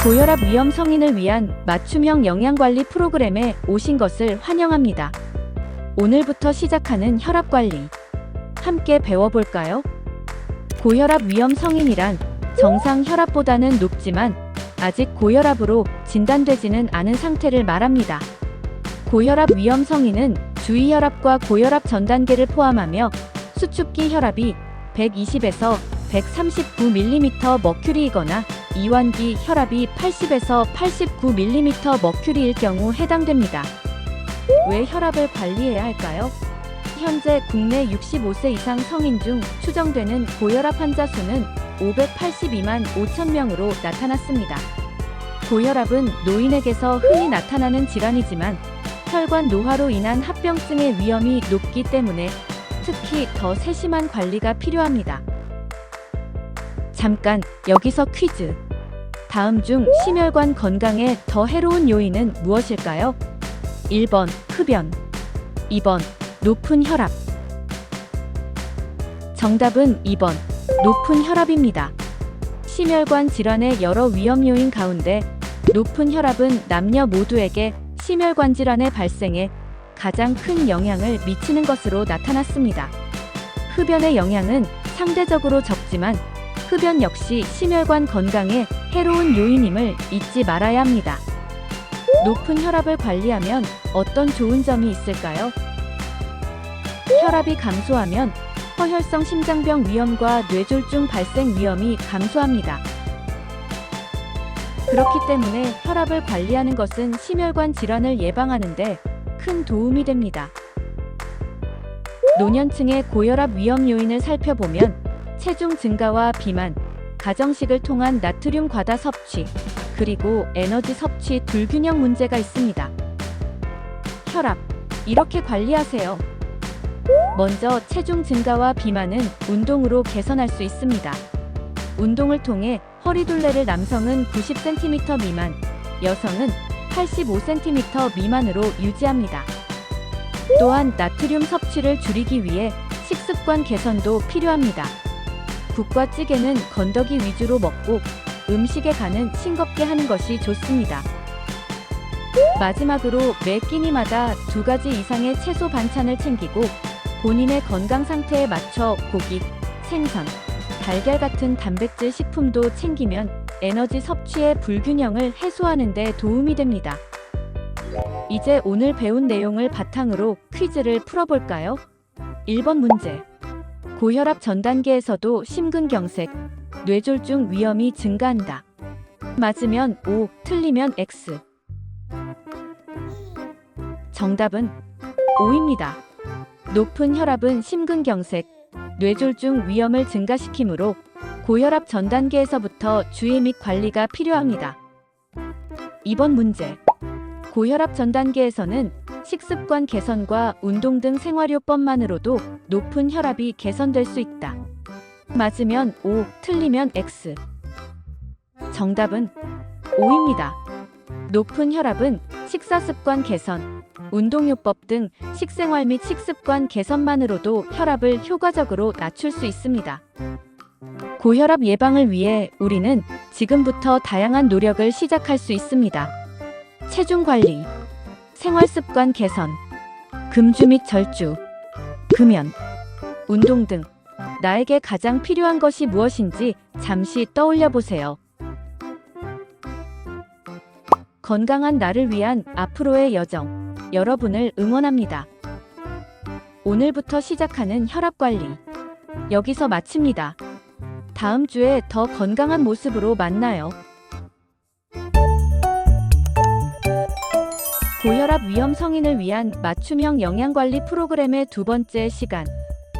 고혈압 위험 성인을 위한 맞춤형 영양관리 프로그램에 오신 것을 환영합니다. 오늘부터 시작하는 혈압관리. 함께 배워볼까요? 고혈압 위험 성인이란 정상 혈압보다는 높지만 아직 고혈압으로 진단되지는 않은 상태를 말합니다. 고혈압 위험 성인은 주의혈압과 고혈압 전 단계를 포함하며 수축기 혈압이 120에서 139mm머큐리이거나 이완기 혈압이 80에서 89mm머큐리일 경우 해당됩니다. 왜 혈압을 관리해야 할까요? 현재 국내 65세 이상 성인 중 추정되는 고혈압 환자 수는 582만 5천 명으로 나타났습니다. 고혈압은 노인에게서 흔히 나타나는 질환이지만 혈관 노화로 인한 합병증의 위험이 높기 때문에 특히 더 세심한 관리가 필요합니다. 잠깐 여기서 퀴즈. 다음 중 심혈관 건강에 더 해로운 요인은 무엇일까요? 1번 흡연, 2번 높은 혈압. 정답은 2번 높은 혈압입니다. 심혈관 질환의 여러 위험 요인 가운데 높은 혈압은 남녀 모두에게 심혈관 질환의 발생에 가장 큰 영향을 미치는 것으로 나타났습니다. 흡연의 영향은 상대적으로 적지만 흡연 역시 심혈관 건강에 해로운 요인임을 잊지 말아야 합니다. 높은 혈압을 관리하면 어떤 좋은 점이 있을까요? 혈압이 감소하면 허혈성 심장병 위험과 뇌졸중 발생 위험이 감소합니다. 그렇기 때문에 혈압을 관리하는 것은 심혈관 질환을 예방하는 데 큰 도움이 됩니다. 노년층의 고혈압 위험 요인을 살펴보면 체중 증가와 비만, 가정식을 통한 나트륨 과다 섭취, 그리고 에너지 섭취 불균형 문제가 있습니다. 혈압, 이렇게 관리하세요. 먼저 체중 증가와 비만은 운동으로 개선할 수 있습니다. 운동을 통해 허리둘레를 남성은 90cm 미만, 여성은 85cm 미만으로 유지합니다. 또한 나트륨 섭취를 줄이기 위해 식습관 개선도 필요합니다. 국과 찌개는 건더기 위주로 먹고 음식의 간은 싱겁게 하는 것이 좋습니다. 마지막으로 매 끼니마다 2가지 이상의 채소 반찬을 챙기고 본인의 건강 상태에 맞춰 고기, 생선, 달걀 같은 단백질 식품도 챙기면 에너지 섭취의 불균형을 해소하는 데 도움이 됩니다. 이제 오늘 배운 내용을 바탕으로 퀴즈를 풀어볼까요? 1번 문제. 고혈압 전 단계에서도 심근경색, 뇌졸중 위험이 증가한다. 맞으면 O, 틀리면 X. 정답은 O입니다. 높은 혈압은 심근경색, 뇌졸중 위험을 증가시키므로 고혈압 전 단계에서부터 주의 및 관리가 필요합니다. 2번 문제. 고혈압 전 단계에서는 식습관 개선과 운동 등 생활요법만으로도 높은 혈압이 개선될 수 있다. 맞으면 O, 틀리면 X. 정답은 O입니다. 높은 혈압은 식사습관 개선, 운동요법 등 식생활 및 식습관 개선만으로도 혈압을 효과적으로 낮출 수 있습니다. 고혈압 예방을 위해 우리는 지금부터 다양한 노력을 시작할 수 있습니다. 체중 관리, 생활습관 개선, 금주 및 절주, 금연, 운동 등 나에게 가장 필요한 것이 무엇인지 잠시 떠올려 보세요. 건강한 나를 위한 앞으로의 여정, 여러분을 응원합니다. 오늘부터 시작하는 혈압 관리, 여기서 마칩니다. 다음 주에 더 건강한 모습으로 만나요. 고혈압 위험 성인을 위한 맞춤형 영양관리 프로그램의 2번째 시간.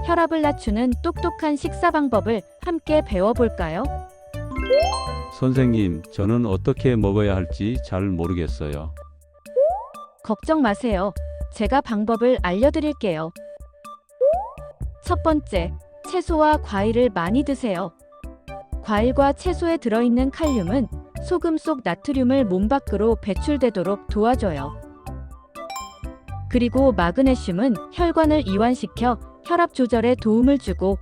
혈압을 낮추는 똑똑한 식사 방법을 함께 배워볼까요? 선생님, 저는 어떻게 먹어야 할지 잘 모르겠어요. 걱정 마세요. 제가 방법을 알려드릴게요. 첫 번째, 채소와 과일을 많이 드세요. 과일과 채소에 들어있는 칼륨은 소금 속 나트륨을 몸 밖으로 배출되도록 도와줘요. 그리고 마그네슘은 혈관을 이완시켜 혈압 조절에 도움을 주고,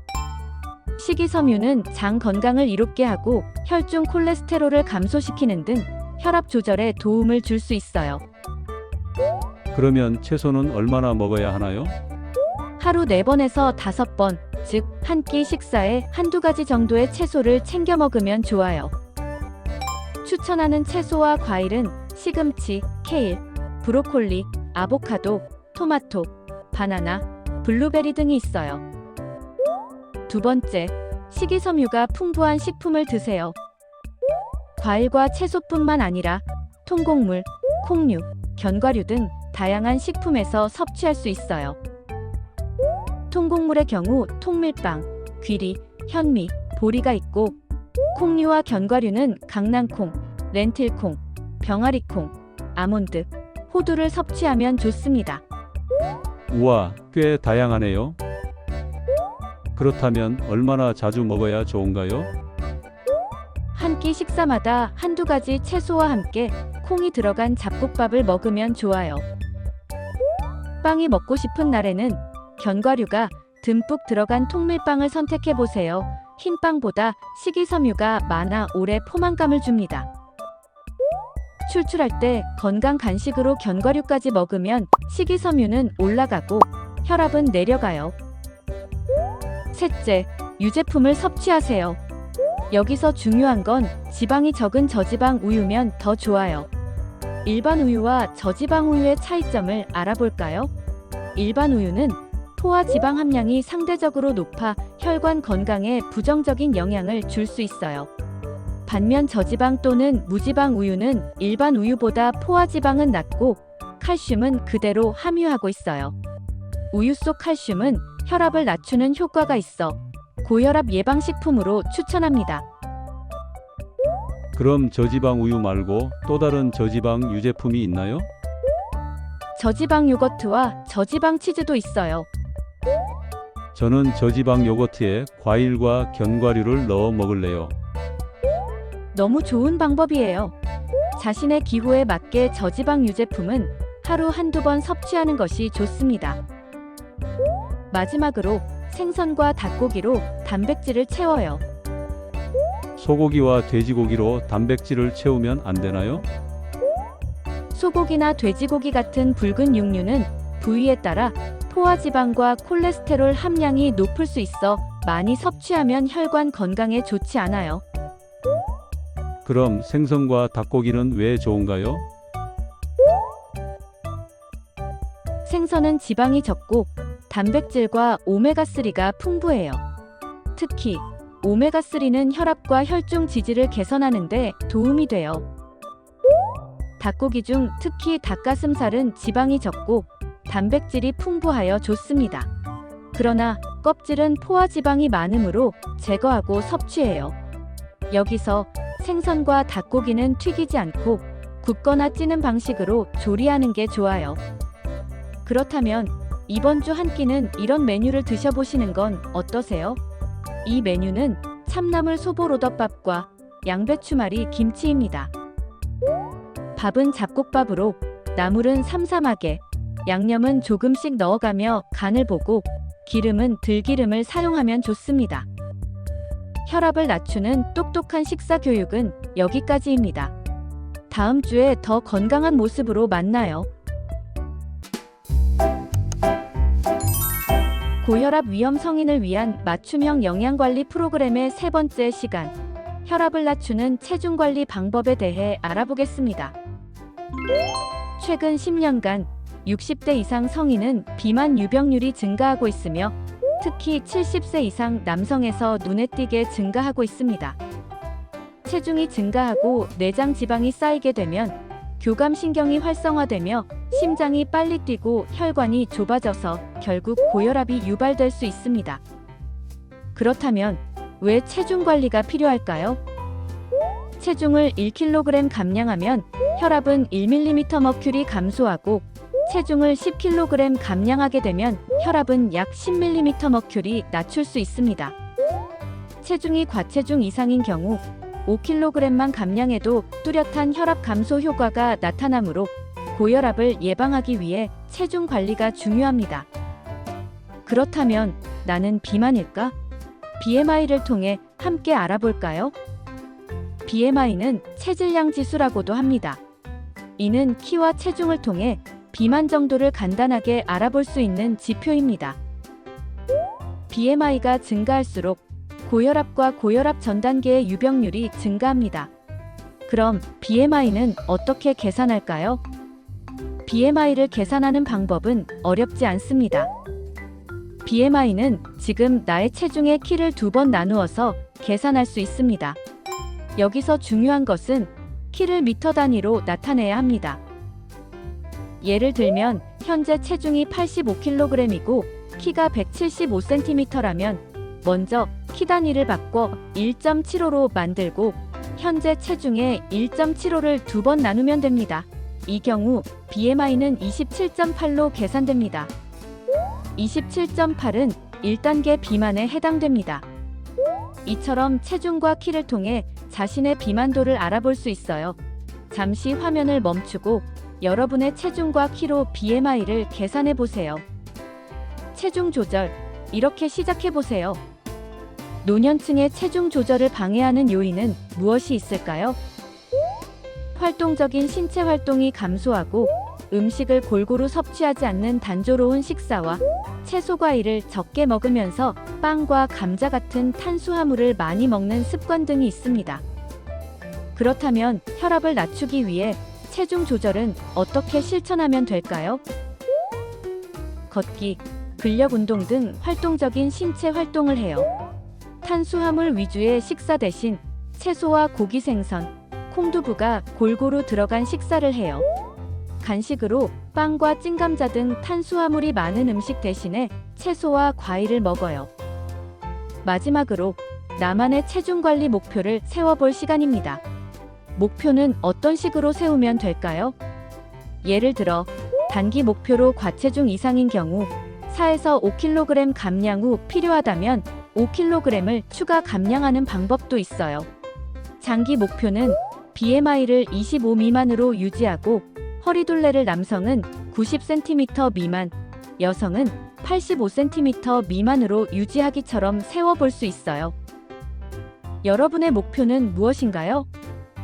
식이섬유는 장 건강을 이롭게 하고 혈중 콜레스테롤을 감소시키는 등 혈압 조절에 도움을 줄 수 있어요. 그러면 채소는 얼마나 먹어야 하나요? 하루 4번에서 5번, 즉 한 끼 식사에 한두 가지 정도의 채소를 챙겨 먹으면 좋아요. 추천하는 채소와 과일은 시금치, 케일, 브로콜리, 아보카도, 토마토, 바나나, 블루베리 등이 있어요. 두 번째, 식이섬유가 풍부한 식품을 드세요. 과일과 채소뿐만 아니라 통곡물, 콩류, 견과류 등 다양한 식품에서 섭취할 수 있어요. 통곡물의 경우 통밀빵, 귀리, 현미, 보리가 있고, 콩류와 견과류는 강낭콩, 렌틸콩, 병아리콩, 아몬드, 호두를 섭취하면 좋습니다. 우와, 꽤 다양하네요. 그렇다면 얼마나 자주 먹어야 좋은가요? 한 끼 식사마다 한두 가지 채소와 함께 콩이 들어간 잡곡밥을 먹으면 좋아요. 빵이 먹고 싶은 날에는 견과류가 듬뿍 들어간 통밀빵을 선택해 보세요. 흰 빵보다 식이섬유가 많아 오래 포만감을 줍니다. 출출할 때 건강 간식으로 견과류까지 먹으면 식이섬유는 올라가고 혈압은 내려가요. 셋째, 유제품을 섭취하세요. 여기서 중요한 건 지방이 적은 저지방 우유면 더 좋아요. 일반 우유와 저지방 우유의 차이점을 알아볼까요? 일반 우유는 포화 지방 함량이 상대적으로 높아 혈관 건강에 부정적인 영향을 줄 수 있어요. 반면 저지방 또는 무지방 우유는 일반 우유보다 포화 지방은 낮고 칼슘은 그대로 함유하고 있어요. 우유 속 칼슘은 혈압을 낮추는 효과가 있어 고혈압 예방식품으로 추천합니다. 그럼 저지방 우유 말고 또 다른 저지방 유제품이 있나요? 저지방 요거트와 저지방 치즈도 있어요. 저는 저지방 요거트에 과일과 견과류를 넣어 먹을래요. 너무 좋은 방법이에요. 자신의 기호에 맞게 저지방 유제품은 하루 한두 번 섭취하는 것이 좋습니다. 마지막으로 생선과 닭고기로 단백질을 채워요. 소고기와 돼지고기로 단백질을 채우면 안 되나요? 소고기나 돼지고기 같은 붉은 육류는 부위에 따라 포화지방과 콜레스테롤 함량이 높을 수 있어 많이 섭취하면 혈관 건강에 좋지 않아요. 그럼 생선과 닭고기는 왜 좋은가요? 생선은 지방이 적고 단백질과 오메가3가 풍부해요. 특히 오메가3는 혈압과 혈중 지지를 개선하는 데 도움이 돼요. 닭고기 중 특히 닭가슴살은 지방이 적고 단백질이 풍부하여 좋습니다. 그러나 껍질은 포화지방이 많으므로 제거하고 섭취해요. 여기서 생선과 닭고기는 튀기지 않고 굽거나 찌는 방식으로 조리하는 게 좋아요. 그렇다면 이번 주 한 끼는 이런 메뉴를 드셔보시는 건 어떠세요? 이 메뉴는 참나물 소보로덮밥과 양배추말이 김치입니다. 밥은 잡곡밥으로, 나물은 삼삼하게, 양념은 조금씩 넣어가며 간을 보고 기름은 들기름을 사용하면 좋습니다. 혈압을 낮추는 똑똑한 식사 교육은 여기까지입니다. 다음 주에 더 건강한 모습으로 만나요. 고혈압 위험 성인을 위한 맞춤형 영양관리 프로그램의 세 번째 시간, 혈압을 낮추는 체중관리 방법에 대해 알아보겠습니다. 최근 10년간 60대 이상 성인은 비만 유병률이 증가하고 있으며 특히 70세 이상 남성에서 눈에 띄게 증가하고 있습니다. 체중이 증가하고 내장 지방이 쌓이게 되면 교감신경이 활성화되며 심장이 빨리 뛰고 혈관이 좁아져서 결국 고혈압이 유발될 수 있습니다. 그렇다면 왜 체중 관리가 필요할까요? 체중을 1kg 감량하면 혈압은 1mmmercury 감소하고 체중을 10kg 감량하게 되면 혈압은 약 10mmmercury 낮출 수 있습니다. 체중이 과체중 이상인 경우 5kg만 감량해도 뚜렷한 혈압 감소 효과가 나타나므로 고혈압을 예방하기 위해 체중 관리가 중요합니다. 그렇다면 나는 비만일까? BMI를 통해 함께 알아볼까요? BMI는 체질량 지수라고도 합니다. 이는 키와 체중을 통해 비만 정도를 간단하게 알아볼 수 있는 지표입니다. BMI가 증가할수록 고혈압과 고혈압 전 단계의 유병률이 증가합니다. 그럼 BMI는 어떻게 계산할까요? BMI를 계산하는 방법은 어렵지 않습니다. BMI는 지금 나의 체중의 키를 2번 나누어서 계산할 수 있습니다. 여기서 중요한 것은 키를 미터 단위로 나타내야 합니다. 예를 들면 현재 체중이 85kg이고 키가 175cm라면 먼저 키 단위를 바꿔 1.75로 만들고 현재 체중의 1.75를 2번 나누면 됩니다. 이 경우 BMI는 27.8로 계산됩니다. 27.8은 1단계 비만에 해당됩니다. 이처럼 체중과 키를 통해 자신의 비만도를 알아볼 수 있어요. 잠시 화면을 멈추고 여러분의 체중과 키로 BMI를 계산해 보세요. 체중 조절, 이렇게 시작해 보세요. 노년층의 체중 조절을 방해하는 요인은 무엇이 있을까요? 활동적인 신체 활동이 감소하고 음식을 골고루 섭취하지 않는 단조로운 식사와 채소 과일을 적게 먹으면서 빵과 감자 같은 탄수화물을 많이 먹는 습관 등이 있습니다. 그렇다면 혈압을 낮추기 위해 체중 조절은 어떻게 실천하면 될까요? 걷기, 근력 운동 등 활동적인 신체 활동을 해요. 탄수화물 위주의 식사 대신 채소와 고기, 생선, 콩두부가 골고루 들어간 식사를 해요. 간식으로 빵과 찐감자 등 탄수화물이 많은 음식 대신에 채소와 과일을 먹어요. 마지막으로 나만의 체중 관리 목표를 세워볼 시간입니다. 목표는 어떤 식으로 세우면 될까요? 예를 들어 단기 목표로 과체중 이상인 경우 4에서 5kg 감량 후 필요하다면 5kg을 추가 감량하는 방법도 있어요. 장기 목표는 BMI를 25 미만으로 유지하고 허리둘레를 남성은 90cm 미만, 여성은 85cm 미만으로 유지하기처럼 세워볼 수 있어요. 여러분의 목표는 무엇인가요?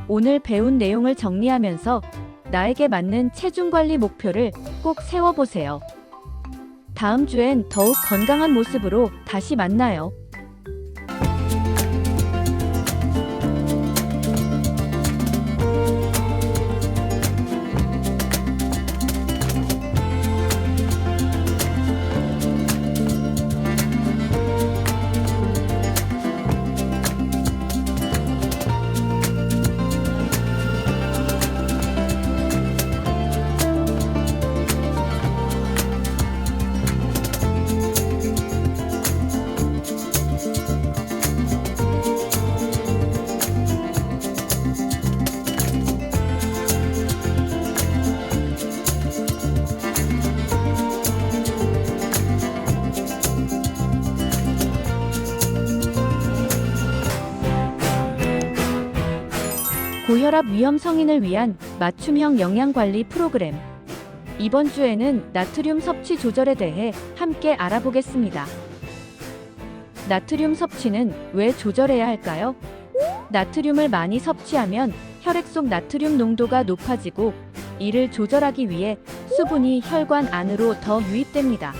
오늘 배운 내용을 정리하면서 나에게 맞는 체중 관리 목표를 꼭 세워보세요. 다음 주엔 더욱 건강한 모습으로 다시 만나요. 고혈압 위험 성인을 위한 맞춤형 영양관리 프로그램. 이번 주에는 나트륨 섭취 조절에 대해 함께 알아보겠습니다. 나트륨 섭취는 왜 조절해야 할까요? 나트륨을 많이 섭취하면 혈액 속 나트륨 농도가 높아지고 이를 조절하기 위해 수분이 혈관 안으로 더 유입됩니다.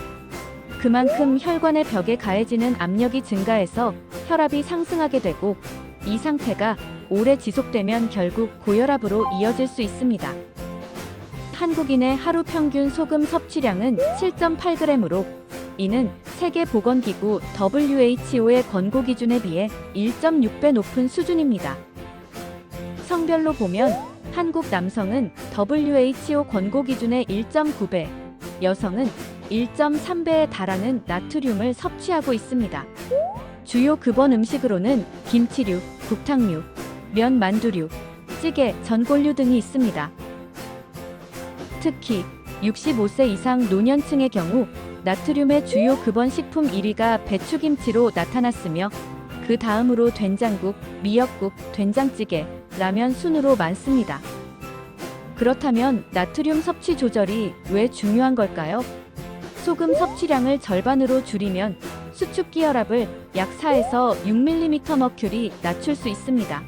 그만큼 혈관의 벽에 가해지는 압력이 증가해서 혈압이 상승하게 되고 이 상태가 오래 지속되면 결국 고혈압으로 이어질 수 있습니다. 한국인의 하루 평균 소금 섭취량은 7.8g으로 이는 세계보건기구 WHO의 권고 기준에 비해 1.6배 높은 수준입니다. 성별로 보면 한국 남성은 WHO 권고 기준의 1.9배, 여성은 1.3배에 달하는 나트륨을 섭취하고 있습니다. 주요 급원 음식으로는 김치류, 국탕류, 면, 만두류, 찌개, 전골류 등이 있습니다. 특히 65세 이상 노년층의 경우 나트륨의 주요 급원 식품 1위가 배추김치로 나타났으며 그 다음으로 된장국, 미역국, 된장찌개, 라면 순으로 많습니다. 그렇다면 나트륨 섭취 조절이 왜 중요한 걸까요? 소금 섭취량을 절반으로 줄이면 수축기 혈압을 약 4에서 6mm 머큐리 낮출 수 있습니다.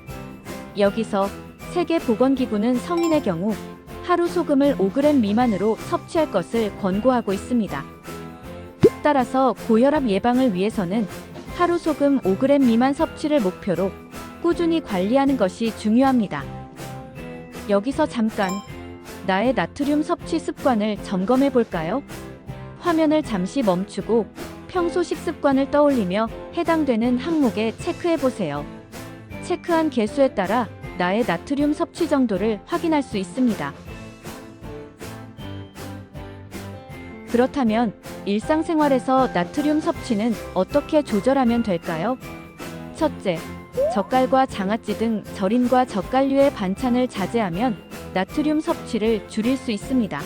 여기서 세계보건기구는 성인의 경우 하루 소금을 5g 미만으로 섭취할 것을 권고하고 있습니다. 따라서 고혈압 예방을 위해서는 하루 소금 5g 미만 섭취를 목표로 꾸준히 관리하는 것이 중요합니다. 여기서 잠깐 나의 나트륨 섭취 습관을 점검해 볼까요? 화면을 잠시 멈추고 평소 식습관을 떠올리며 해당되는 항목에 체크해 보세요. 체크한 개수에 따라 나의 나트륨 섭취 정도를 확인할 수 있습니다. 그렇다면 일상생활에서 나트륨 섭취는 어떻게 조절하면 될까요? 첫째, 젓갈과 장아찌 등 절임과 젓갈류의 반찬을 자제하면 나트륨 섭취를 줄일 수 있습니다.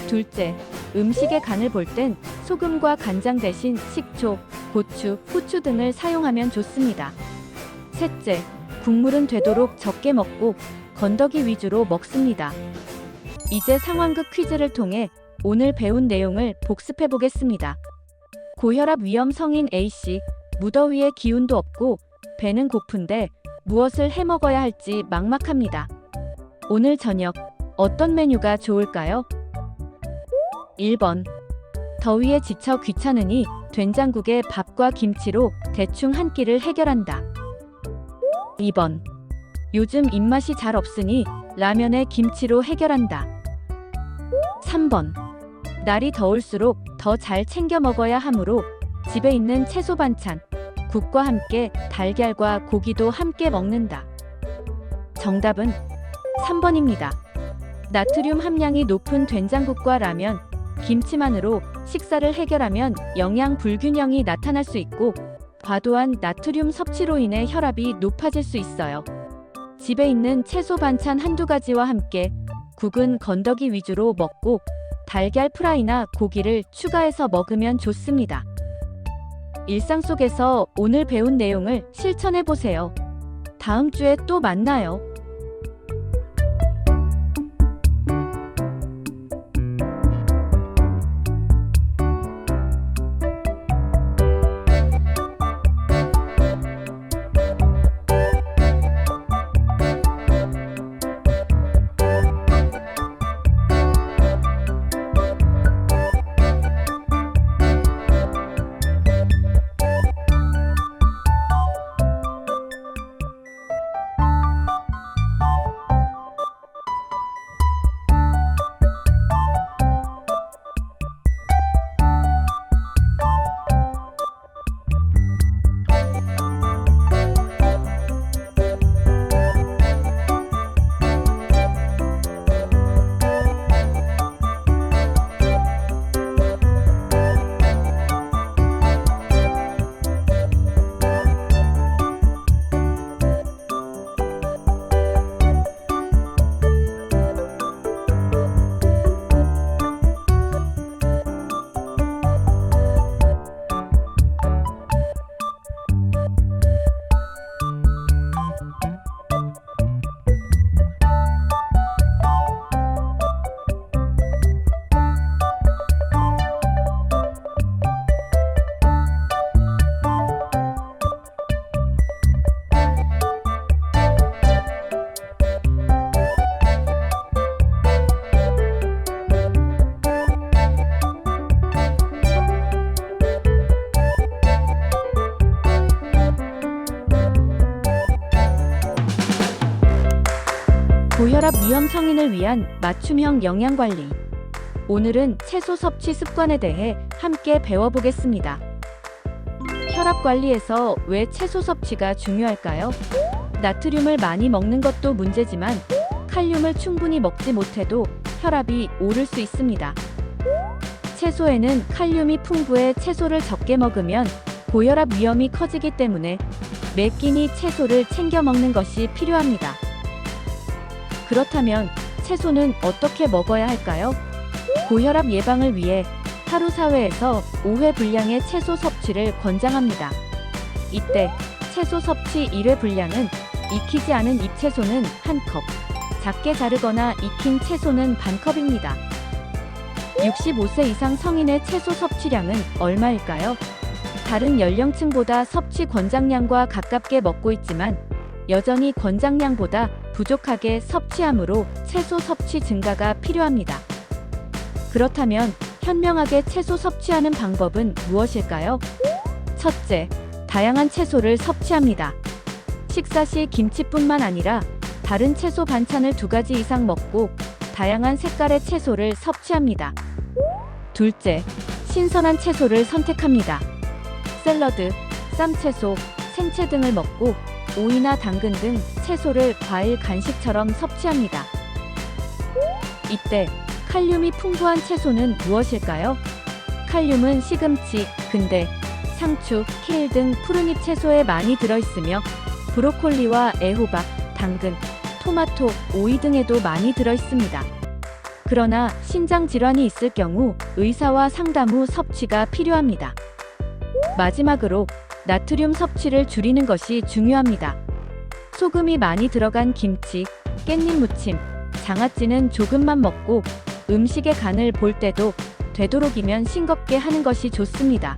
둘째, 음식의 간을 볼 땐 소금과 간장 대신 식초, 고추, 후추 등을 사용하면 좋습니다. 셋째, 국물은 되도록 적게 먹고 건더기 위주로 먹습니다. 이제 상황극 퀴즈를 통해 오늘 배운 내용을 복습해 보겠습니다. 고혈압 위험 성인 A씨, 무더위에 기운도 없고 배는 고픈데 무엇을 해 먹어야 할지 막막합니다. 오늘 저녁 어떤 메뉴가 좋을까요? 1번. 더위에 지쳐 귀찮으니 된장국에 밥과 김치로 대충 한 끼를 해결한다. 2번. 요즘 입맛이 잘 없으니 라면에 김치로 해결한다. 3번. 날이 더울수록 더 잘 챙겨 먹어야 하므로 집에 있는 채소 반찬, 국과 함께 달걀과 고기도 함께 먹는다. 정답은 3번입니다. 나트륨 함량이 높은 된장국과 라면, 김치만으로 식사를 해결하면 영양 불균형이 나타날 수 있고 과도한 나트륨 섭취로 인해 혈압이 높아질 수 있어요. 집에 있는 채소 반찬 한두 가지와 함께 국은 건더기 위주로 먹고 달걀 프라이나 고기를 추가해서 먹으면 좋습니다. 일상 속에서 오늘 배운 내용을 실천해 보세요. 다음 주에 또 만나요. 고혈압 위험 성인을 위한 맞춤형 영양관리. 오늘은 채소 섭취 습관에 대해 함께 배워보겠습니다. 혈압 관리에서 왜 채소 섭취가 중요할까요? 나트륨을 많이 먹는 것도 문제지만 칼륨을 충분히 먹지 못해도 혈압이 오를 수 있습니다. 채소에는 칼륨이 풍부해 채소를 적게 먹으면 고혈압 위험이 커지기 때문에 매 끼니 채소를 챙겨 먹는 것이 필요합니다. 그렇다면 채소는 어떻게 먹어야 할까요? 고혈압 예방을 위해 하루 4회에서 5회 분량의 채소 섭취를 권장합니다. 이때 채소 섭취 1회 분량은 익히지 않은 잎채소는 1컵, 작게 자르거나 익힌 채소는 반컵입니다. 65세 이상 성인의 채소 섭취량은 얼마일까요? 다른 연령층보다 섭취 권장량과 가깝게 먹고 있지만 여전히 권장량보다 부족하게 섭취하므로 채소 섭취 증가가 필요합니다. 그렇다면 현명하게 채소 섭취하는 방법은 무엇일까요? 첫째, 다양한 채소를 섭취합니다. 식사 시 김치뿐만 아니라 다른 채소 반찬을 2가지 이상 먹고 다양한 색깔의 채소를 섭취합니다. 둘째, 신선한 채소를 선택합니다. 샐러드, 쌈채소, 생채 등을 먹고 오이나 당근 등 채소를 과일 간식처럼 섭취합니다. 이때 칼륨이 풍부한 채소는 무엇일까요? 칼륨은 시금치, 근대, 상추, 케일 등 푸른잎 채소에 많이 들어있으며 브로콜리와 애호박, 당근, 토마토, 오이 등에도 많이 들어있습니다. 그러나 신장 질환이 있을 경우 의사와 상담 후 섭취가 필요합니다. 마지막으로 나트륨 섭취를 줄이는 것이 중요합니다. 소금이 많이 들어간 김치, 깻잎 무침, 장아찌는 조금만 먹고 음식의 간을 볼 때도 되도록이면 싱겁게 하는 것이 좋습니다.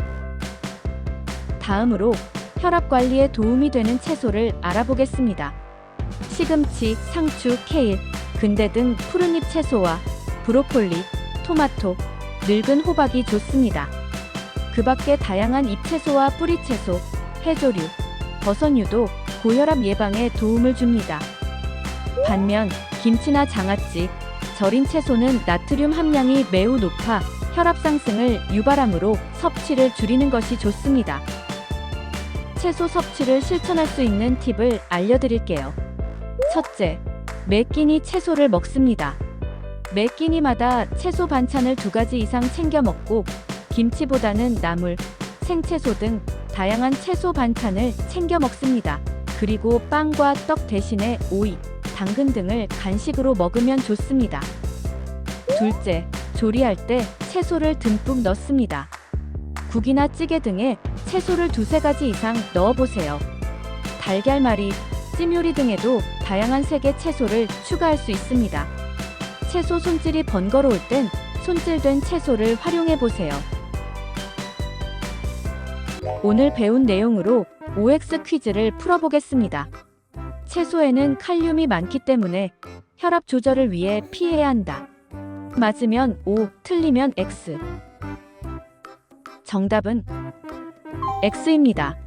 다음으로 혈압 관리에 도움이 되는 채소를 알아보겠습니다. 시금치, 상추, 케일, 근대 등 푸른잎 채소와 브로콜리, 토마토, 늙은 호박이 좋습니다. 그 밖에 다양한 잎채소와 뿌리채소, 해조류, 버섯류도 고혈압 예방에 도움을 줍니다. 반면 김치나 장아찌, 절인 채소는 나트륨 함량이 매우 높아 혈압 상승을 유발하므로 섭취를 줄이는 것이 좋습니다. 채소 섭취를 실천할 수 있는 팁을 알려드릴게요. 첫째, 매 끼니 채소를 먹습니다. 매 끼니마다 채소 반찬을 2가지 이상 챙겨 먹고 김치보다는 나물, 생채소 등 다양한 채소 반찬을 챙겨 먹습니다. 그리고 빵과 떡 대신에 오이, 당근 등을 간식으로 먹으면 좋습니다. 둘째, 조리할 때 채소를 듬뿍 넣습니다. 국이나 찌개 등에 채소를 2-3가지 이상 넣어보세요. 달걀말이, 찜 요리 등에도 다양한 색의 채소를 추가할 수 있습니다. 채소 손질이 번거로울 땐 손질된 채소를 활용해보세요. 오늘 배운 내용으로 OX 퀴즈를 풀어보겠습니다. 채소에는 칼륨이 많기 때문에 혈압 조절을 위해 피해야 한다. 맞으면 O, 틀리면 X. 정답은 X입니다.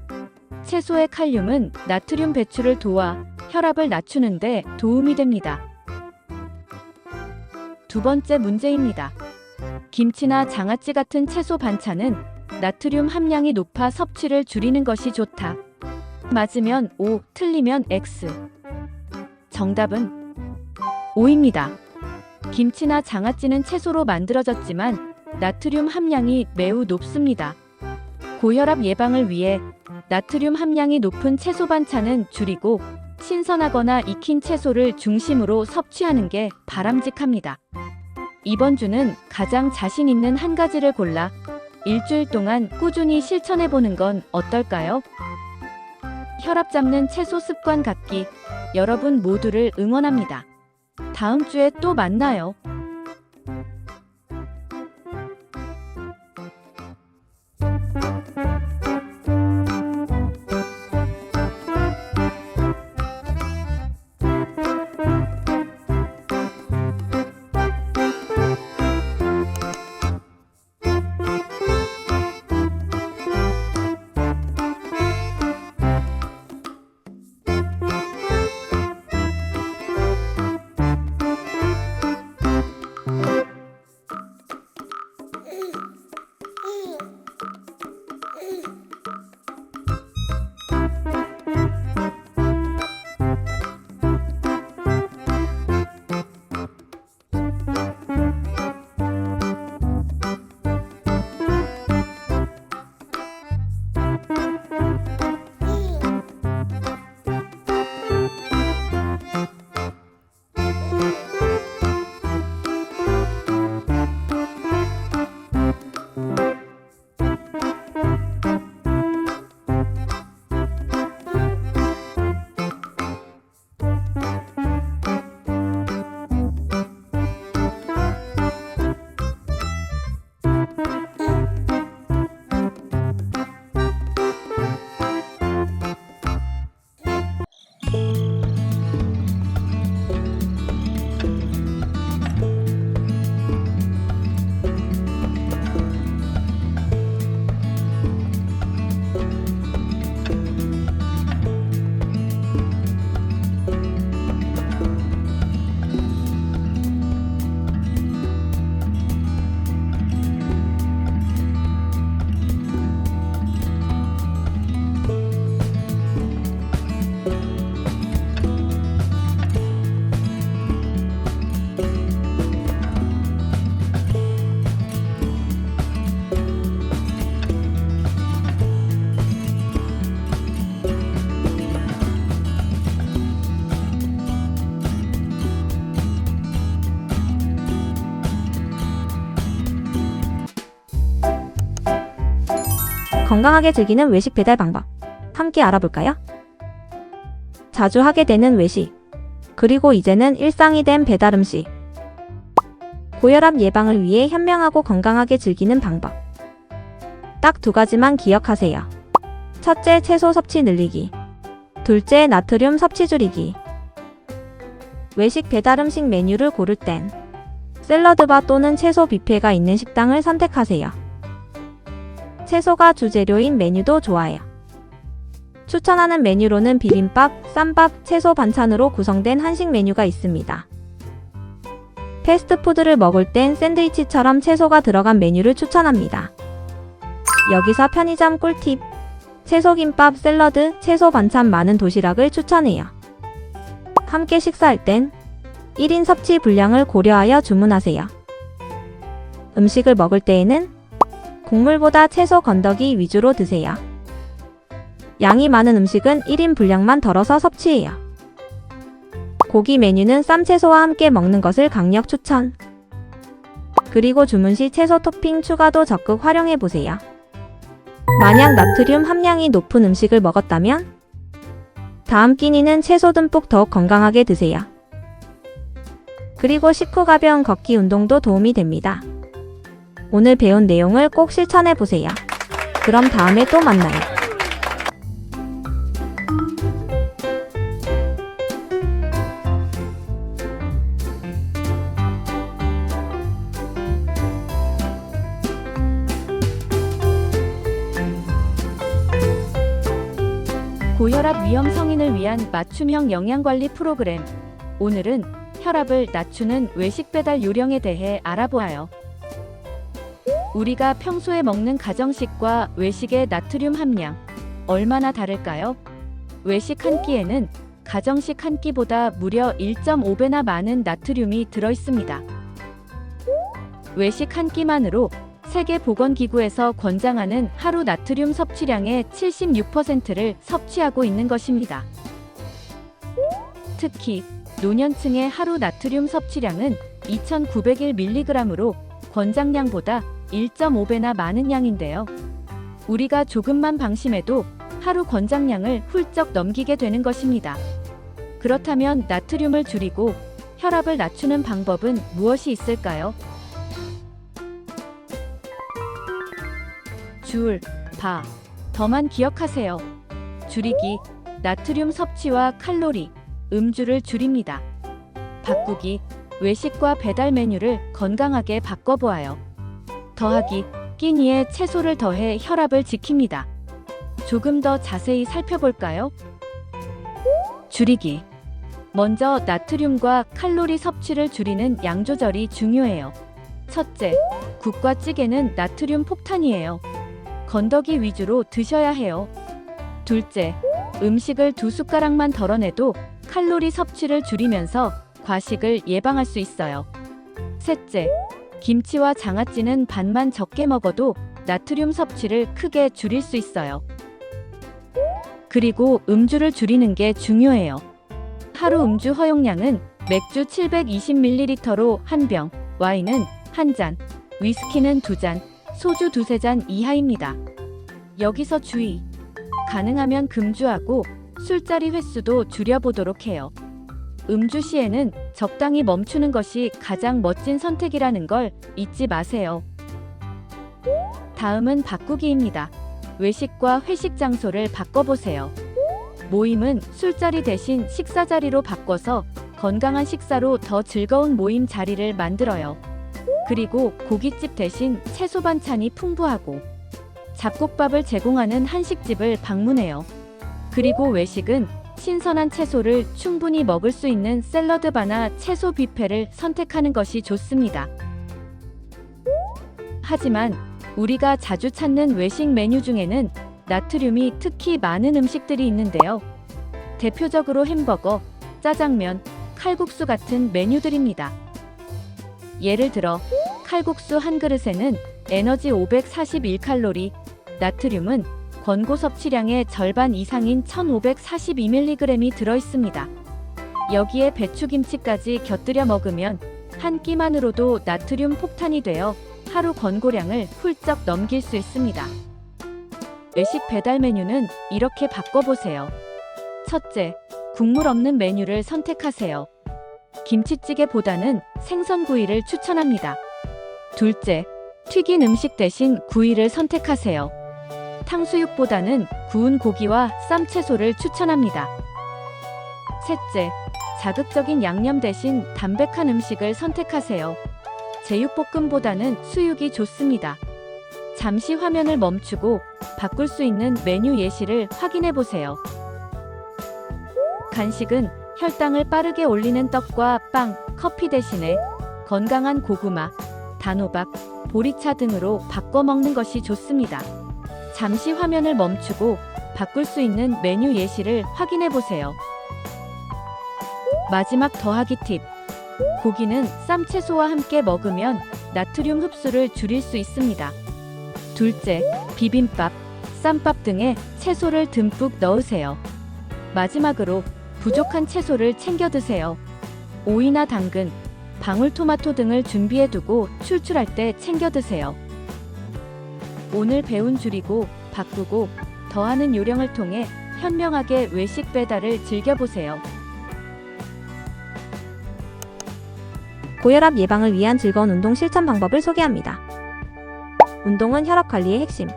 채소의 칼륨은 나트륨 배출을 도와 혈압을 낮추는데 도움이 됩니다. 두 번째 문제입니다. 김치나 장아찌 같은 채소 반찬은 나트륨 함량이 높아 섭취를 줄이는 것이 좋다. 맞으면 O, 틀리면 X. 정답은 O입니다. 김치나 장아찌는 채소로 만들어졌지만 나트륨 함량이 매우 높습니다. 고혈압 예방을 위해 나트륨 함량이 높은 채소 반찬은 줄이고 신선하거나 익힌 채소를 중심으로 섭취하는 게 바람직합니다. 이번 주는 가장 자신 있는 한 가지를 골라 일주일 동안 꾸준히 실천해 보는 건 어떨까요? 혈압 잡는 채소 습관 갖기, 여러분 모두를 응원합니다. 다음 주에 또 만나요. 건강하게 즐기는 외식 배달 방법 함께 알아볼까요? 자주 하게 되는 외식, 그리고 이제는 일상이 된 배달 음식. 고혈압 예방을 위해 현명하고 건강하게 즐기는 방법. 딱 두 가지만 기억하세요. 첫째, 채소 섭취 늘리기. 둘째, 나트륨 섭취 줄이기. 외식 배달 음식 메뉴를 고를 땐 샐러드바 또는 채소 뷔페가 있는 식당을 선택하세요. 채소가 주재료인 메뉴도 좋아요. 추천하는 메뉴로는 비빔밥, 쌈밥, 채소 반찬으로 구성된 한식 메뉴가 있습니다. 패스트푸드를 먹을 땐 샌드위치처럼 채소가 들어간 메뉴를 추천합니다. 여기서 편의점 꿀팁. 채소김밥, 샐러드, 채소 반찬 많은 도시락을 추천해요. 함께 식사할 땐 1인 섭취 분량을 고려하여 주문하세요. 음식을 먹을 때에는 국물보다 채소 건더기 위주로 드세요. 양이 많은 음식은 1인 분량만 덜어서 섭취해요. 고기 메뉴는 쌈채소와 함께 먹는 것을 강력 추천. 그리고 주문 시 채소 토핑 추가도 적극 활용해보세요. 만약 나트륨 함량이 높은 음식을 먹었다면 다음 끼니는 채소 듬뿍 더욱 건강하게 드세요. 그리고 식후 가벼운 걷기 운동도 도움이 됩니다. 오늘 배운 내용을 꼭 실천해보세요. 그럼 다음에 또 만나요. 고혈압 위험 성인을 위한 맞춤형 영양관리 프로그램. 오늘은 혈압을 낮추는 외식 배달 요령에 대해 알아보아요. 우리가 평소에 먹는 가정식과 외식의 나트륨 함량, 얼마나 다를까요? 외식 한 끼에는 가정식 한 끼보다 무려 1.5배나 많은 나트륨이 들어있습니다. 외식 한 끼만으로 세계보건기구에서 권장하는 하루 나트륨 섭취량의 76%를 섭취하고 있는 것입니다. 특히 노년층의 하루 나트륨 섭취량은 2,901mg으로 권장량보다 1.5배나 많은 양인데요. 우리가 조금만 방심해도 하루 권장량을 훌쩍 넘기게 되는 것입니다. 그렇다면 나트륨을 줄이고 혈압을 낮추는 방법은 무엇이 있을까요? 줄, 바, 더만 기억하세요. 줄이기, 나트륨 섭취와 칼로리, 음주를 줄입니다. 바꾸기, 외식과 배달 메뉴를 건강하게 바꿔보아요. 더하기, 끼니에 채소를 더해 혈압을 지킵니다. 조금 더 자세히 살펴볼까요? 줄이기. 먼저 나트륨과 칼로리 섭취를 줄이는 양 조절이 중요해요. 첫째, 국과 찌개는 나트륨 폭탄이에요. 건더기 위주로 드셔야 해요. 둘째, 음식을 2숟가락만 덜어내도 칼로리 섭취를 줄이면서 과식을 예방할 수 있어요. 셋째, 김치와 장아찌는 반만 적게 먹어도 나트륨 섭취를 크게 줄일 수 있어요. 그리고 음주를 줄이는 게 중요해요. 하루 음주 허용량은 맥주 720ml로 1병, 와인은 1잔, 위스키는 2잔, 소주 2-3잔 이하입니다. 여기서 주의! 가능하면 금주하고 술자리 횟수도 줄여보도록 해요. 음주 시에는 적당히 멈추는 것이 가장 멋진 선택이라는 걸 잊지 마세요. 다음은 바꾸기입니다. 외식과 회식 장소를 바꿔보세요. 모임은 술자리 대신 식사 자리로 바꿔서 건강한 식사로 더 즐거운 모임 자리를 만들어요. 그리고 고깃집 대신 채소 반찬이 풍부하고 잡곡밥을 제공하는 한식집을 방문해요. 그리고 외식은 신선한 채소를 충분히 먹을 수 있는 샐러드바나 채소 뷔페를 선택하는 것이 좋습니다. 하지만 우리가 자주 찾는 외식 메뉴 중에는 나트륨이 특히 많은 음식들이 있는데요. 대표적으로 햄버거, 짜장면, 칼국수 같은 메뉴들입니다. 예를 들어 칼국수 한 그릇에는 에너지 541칼로리, 나트륨은 권고 섭취량의 절반 이상인 1542mg이 들어있습니다. 여기에 배추김치까지 곁들여 먹으면 한 끼만으로도 나트륨 폭탄이 되어 하루 권고량을 훌쩍 넘길 수 있습니다. 외식 배달 메뉴는 이렇게 바꿔보세요. 첫째, 국물 없는 메뉴를 선택하세요. 김치찌개보다는 생선구이를 추천합니다. 둘째, 튀긴 음식 대신 구이를 선택하세요. 탕수육보다는 구운 고기와 쌈 채소를 추천합니다. 셋째, 자극적인 양념 대신 담백한 음식을 선택하세요. 제육볶음보다는 수육이 좋습니다. 잠시 화면을 멈추고 바꿀 수 있는 메뉴 예시를 확인해 보세요. 간식은 혈당을 빠르게 올리는 떡과 빵, 커피 대신에 건강한 고구마, 단호박, 보리차 등으로 바꿔 먹는 것이 좋습니다. 잠시 화면을 멈추고 바꿀 수 있는 메뉴 예시를 확인해 보세요. 마지막 더하기 팁. 고기는 쌈 채소와 함께 먹으면 나트륨 흡수를 줄일 수 있습니다. 둘째, 비빔밥, 쌈밥 등에 채소를 듬뿍 넣으세요. 마지막으로 부족한 채소를 챙겨 드세요. 오이나 당근, 방울토마토 등을 준비해 두고 출출할 때 챙겨 드세요. 오늘 배운 줄이고 바꾸고 더하는 요령을 통해 현명하게 외식 배달을 즐겨보세요. 고혈압 예방을 위한 즐거운 운동 실천 방법을 소개합니다. 운동은 혈압 관리의 핵심.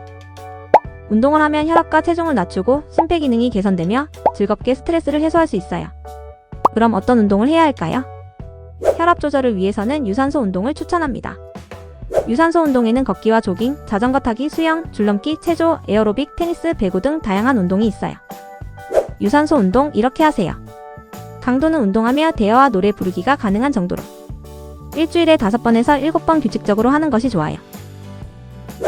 운동을 하면 혈압과 체중을 낮추고 심폐기능이 개선되며 즐겁게 스트레스를 해소할 수 있어요. 그럼 어떤 운동을 해야 할까요? 혈압 조절을 위해서는 유산소 운동을 추천합니다. 유산소 운동에는 걷기와 조깅, 자전거 타기, 수영, 줄넘기, 체조, 에어로빅, 테니스, 배구 등 다양한 운동이 있어요. 유산소 운동 이렇게 하세요. 강도는 운동하며 대화와 노래 부르기가 가능한 정도로. 일주일에 5번에서 7번 규칙적으로 하는 것이 좋아요.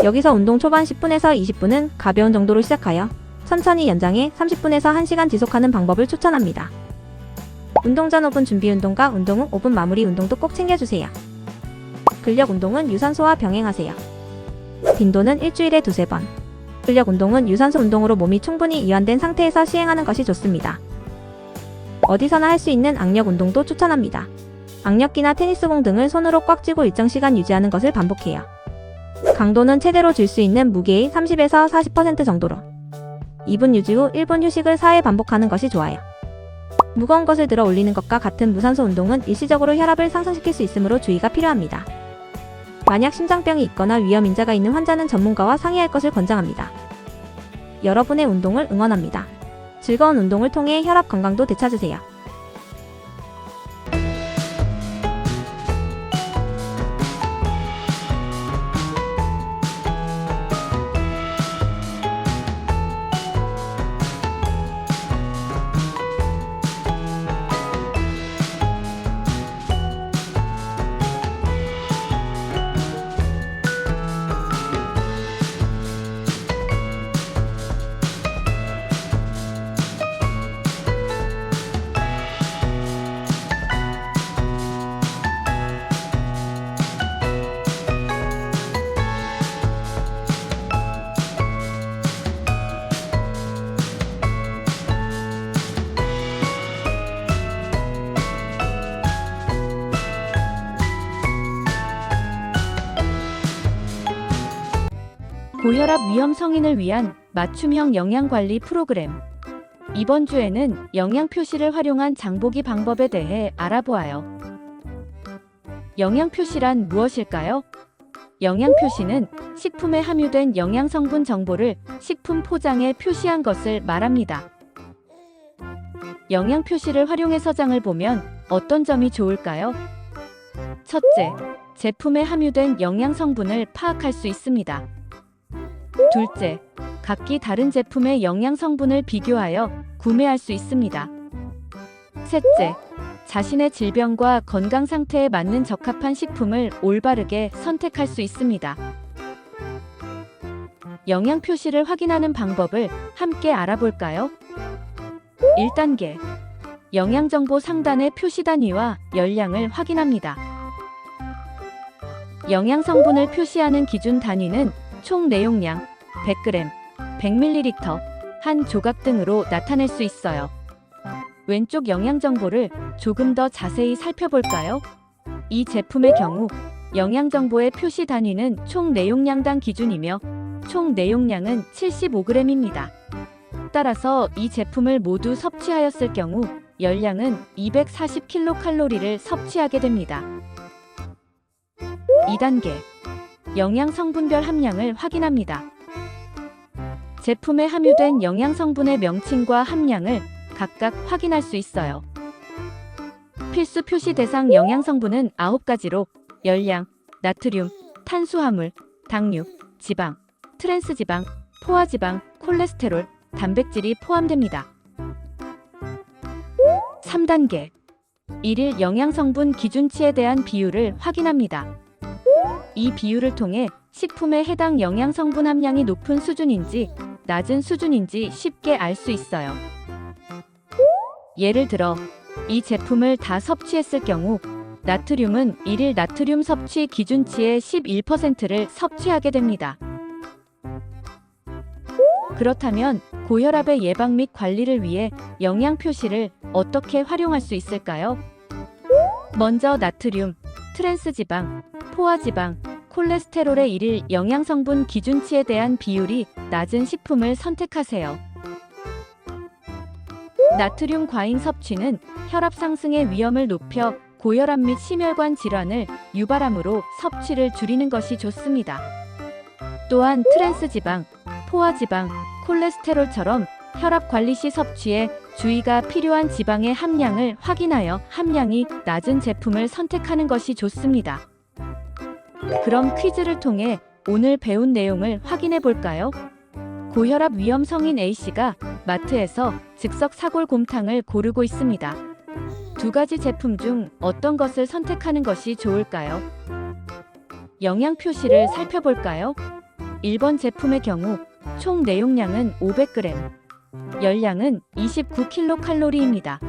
여기서 운동 초반 10분에서 20분은 가벼운 정도로 시작하여 천천히 연장해 30분에서 1시간 지속하는 방법을 추천합니다. 운동 전 5분 준비 운동과 운동 후 5분 마무리 운동도 꼭 챙겨주세요. 근력 운동은 유산소와 병행하세요. 빈도는 일주일에 2-3번. 근력 운동은 유산소 운동으로 몸이 충분히 이완된 상태에서 시행하는 것이 좋습니다. 어디서나 할 수 있는 악력 운동도 추천합니다. 악력기나 테니스공 등을 손으로 꽉 쥐고 일정 시간 유지하는 것을 반복해요. 강도는 최대로 줄 수 있는 무게의 30에서 40% 정도로. 2분 유지 후 1분 휴식을 4회 반복하는 것이 좋아요. 무거운 것을 들어 올리는 것과 같은 무산소 운동은 일시적으로 혈압을 상승시킬 수 있으므로 주의가 필요합니다. 만약 심장병이 있거나 위험인자가 있는 환자는 전문가와 상의할 것을 권장합니다. 여러분의 운동을 응원합니다. 즐거운 운동을 통해 혈압 건강도 되찾으세요. 고혈압 위험 성인을 위한 맞춤형 영양관리 프로그램. 이번 주에는 영양 표시를 활용한 장보기 방법에 대해 알아보아요. 영양 표시란 무엇일까요? 영양 표시는 식품에 함유된 영양 성분 정보를 식품 포장에 표시한 것을 말합니다. 영양 표시를 활용해서 장을 보면 어떤 점이 좋을까요? 첫째, 제품에 함유된 영양 성분을 파악할 수 있습니다. 둘째, 각기 다른 제품의 영양 성분을 비교하여 구매할 수 있습니다. 셋째, 자신의 질병과 건강 상태에 맞는 적합한 식품을 올바르게 선택할 수 있습니다. 영양 표시를 확인하는 방법을 함께 알아볼까요? 1단계, 영양정보 상단의 표시 단위와 열량을 확인합니다. 영양 성분을 표시하는 기준 단위는 총 내용량, 100g, 100ml, 한 조각 등으로 나타낼 수 있어요. 왼쪽 영양 정보를 조금 더 자세히 살펴볼까요? 이 제품의 경우 영양 정보의 표시 단위는 총 내용량당 기준이며 총 내용량은 75g입니다. 따라서 이 제품을 모두 섭취하였을 경우 열량은 240kcal를 섭취하게 됩니다. 2단계. 영양 성분별 함량을 확인합니다. 제품에 함유된 영양 성분의 명칭과 함량을 각각 확인할 수 있어요. 필수 표시 대상 영양 성분은 9가지로 열량, 나트륨, 탄수화물, 당류, 지방, 트랜스지방, 포화지방, 콜레스테롤, 단백질이 포함됩니다. 3단계. 일일 영양성분 기준치에 대한 비율을 확인합니다. 이 비율을 통해 식품의 해당 영양성분 함량이 높은 수준인지 낮은 수준인지 쉽게 알 수 있어요. 예를 들어 이 제품을 다 섭취했을 경우 나트륨은 일일 나트륨 섭취 기준치의 11%를 섭취하게 됩니다. 그렇다면 고혈압의 예방 및 관리를 위해 영양 표시를 어떻게 활용할 수 있을까요? 먼저 나트륨, 트랜스지방, 포화지방, 콜레스테롤의 일일 영양성분 기준치에 대한 비율이 낮은 식품을 선택하세요. 나트륨 과잉 섭취는 혈압 상승의 위험을 높여 고혈압 및 심혈관 질환을 유발하므로 섭취를 줄이는 것이 좋습니다. 또한 트랜스지방, 포화지방, 콜레스테롤처럼 혈압 관리 시 섭취에 주의가 필요한 지방의 함량을 확인하여 함량이 낮은 제품을 선택하는 것이 좋습니다. 그럼 퀴즈를 통해 오늘 배운 내용을 확인해 볼까요? 고혈압 위험 성인 A씨가 마트에서 즉석 사골곰탕을 고르고 있습니다. 두 가지 제품 중 어떤 것을 선택하는 것이 좋을까요? 영양 표시를 살펴볼까요? 1번 제품의 경우 총 내용량은 500g, 열량은 29kcal입니다.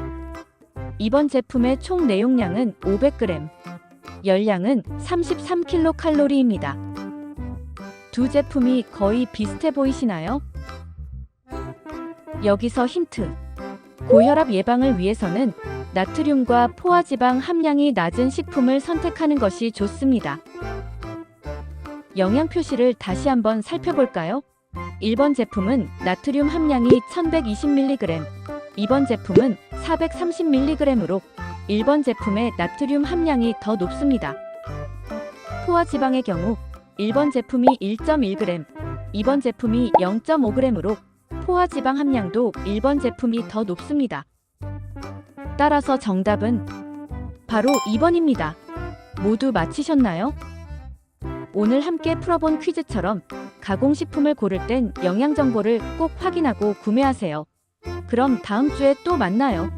2번 제품의 총 내용량은 500g, 열량은 33kcal입니다. 두 제품이 거의 비슷해 보이시나요? 여기서 힌트. 고혈압 예방을 위해서는 나트륨과 포화지방 함량이 낮은 식품을 선택하는 것이 좋습니다. 영양 표시를 다시 한번 살펴볼까요? 1번 제품은 나트륨 함량이 1120mg, 2번 제품은 430mg으로 1번 제품의 나트륨 함량이 더 높습니다. 포화지방의 경우 1번 제품이 1.1g, 2번 제품이 0.5g으로 포화지방 함량도 1번 제품이 더 높습니다. 따라서 정답은 바로 2번입니다. 모두 맞히셨나요? 오늘 함께 풀어본 퀴즈처럼 가공식품을 고를 땐 영양 정보를 꼭 확인하고 구매하세요. 그럼 다음 주에 또 만나요.